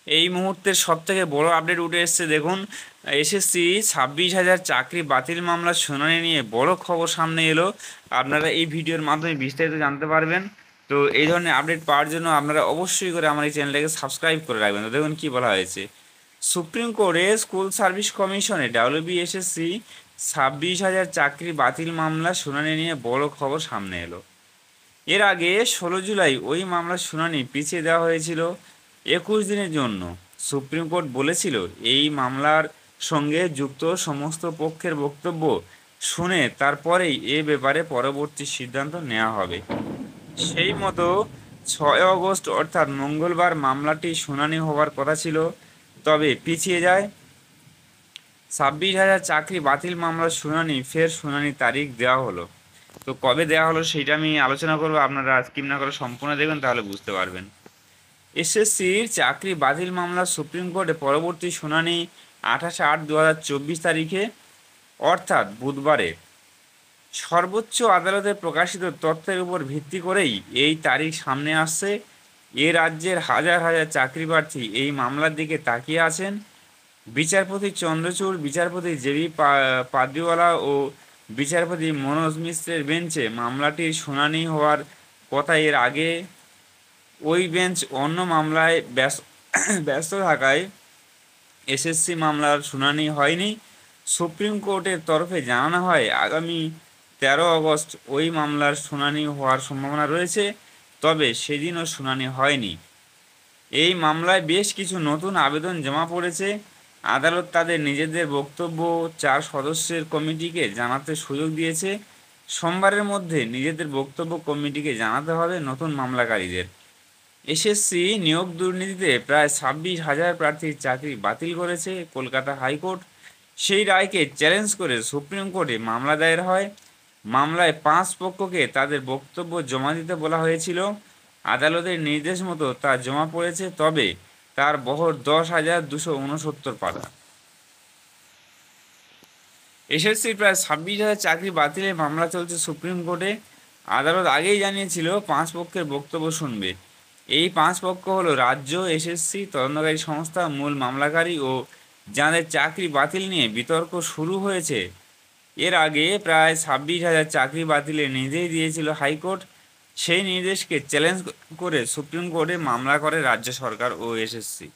এই মুহূর্তের সব থেকে বড় আপডেট উঠে এসেছে, দেখুন এসএসসি 26,000 চাকরি বাতিল মামলার শুনানি নিয়ে বড় খবর সামনে এলো। আপনারা এই ভিডিওর মাধ্যমে বিস্তারিত জানতে পারবেন। তো এই ধরনের আপডেট পাওয়ার জন্য আপনারা অবশ্যই করে আমার এই চ্যানেলটাকে সাবস্ক্রাইব করে রাখবেন। তো দেখুন কী বলা হয়েছে, সুপ্রিম কোর্টে স্কুল সার্ভিস কমিশনে ডাব্লিউবিএসএসসি 26,000 চাকরি বাতিল মামলা শুনানি নিয়ে বড় খবর সামনে এলো। এর আগে 16 জুলাই ওই মামলার শুনানি পিছিয়ে দেওয়া হয়েছিল 21 দিনের জন্য। সুপ্রিম কোর্ট বলেছিল এই মামলার সঙ্গে যুক্ত সমস্ত পক্ষের বক্তব্য শুনে তারপরেই এ ব্যাপারে পরবর্তী সিদ্ধান্ত নেওয়া হবে। সেই মতো 6 আগস্ট অর্থাৎ মঙ্গলবার মামলাটি শুনানি হওয়ার কথা ছিল, তবে পিছিয়ে যায়। 26,000 চাকরি বাতিল মামলার শুনানি ফের শুনানির তারিখ দেওয়া হলো। তো কবে দেওয়া হলো সেইটা আমি আলোচনা করবো, আপনারা স্কিপ না করে সম্পূর্ণ দেখবেন তাহলে বুঝতে পারবেন। এসএসসির চাকরি বাতিল মামলা সুপ্রিম কোর্টে পরবর্তী শুনানি 28/8/2024 তারিখে অর্থাৎ বুধবারে। সর্বোচ্চ আদালতে প্রকাশিত তথ্যের উপর ভিত্তি করেই এই তারিখ সামনে আসছে। এ রাজ্যের হাজার হাজার চাকরি প্রার্থী এই মামলার দিকে তাকিয়ে আছেন। বিচারপতি চন্দ্রচূড়, বিচারপতি জেবি পাদ্রিওয়ালা ও বিচারপতি মনোজ মিশ্রের বেঞ্চে মামলাটির শুনানি হওয়ার কথা। এর আগে ওই বেঞ্চ অন্য মামলায় ব্যস্ত থাকায় এসএসসি মামলার শুনানি হয়নি। সুপ্রিম কোর্টের তরফে জানানো হয় আগামী 13 আগস্ট ওই মামলার শুনানি হওয়ার সম্ভাবনা রয়েছে, তবে সেদিনও শুনানি হয়নি। এই মামলায় বেশ কিছু নতুন আবেদন জমা পড়েছে। আদালত তাদের নিজেদের বক্তব্য 4 সদস্যের কমিটিকে জানাতে সুযোগ দিয়েছে। সোমবারের মধ্যে নিজেদের বক্তব্য কমিটিকে জানাতে হবে নতুন মামলাকারীদের। এসএসসি নিয়োগ দুর্নীতিতে প্রায় 26,000 প্রার্থীর চাকরি বাতিল করেছে কলকাতা হাইকোর্ট। সেই রায়কে চ্যালেঞ্জ করে সুপ্রিম কোর্টে মামলা দায়ের হয়। মামলায় 5 পক্ষকে তাদের বক্তব্য জমা দিতে বলা হয়েছিল। আদালতের নির্দেশ মতো তা জমা পড়েছে, তবে তার বহর 10,269 পাতা। এসএসসির প্রায় 26,000 চাকরি বাতিলের মামলা চলছে সুপ্রিম কোর্টে। আদালত আগেই জানিয়েছিল 5 পক্ষের বক্তব্য শুনবে। এই 5 পক্ষ হলো রাজ্য, এসএসসি, তদন্তকারী সংস্থা, মূল মামলাকারী ও যাদের চাকরি বাতিল নিয়ে বিতর্ক শুরু হয়েছে। এর আগে প্রায় 26,000 চাকরি বাতিলের নির্দেশ দিয়েছিল হাইকোর্ট। সেই নির্দেশকে চ্যালেঞ্জ করে সুপ্রিম কোর্টে মামলা করে রাজ্য সরকার ও এসএসসি।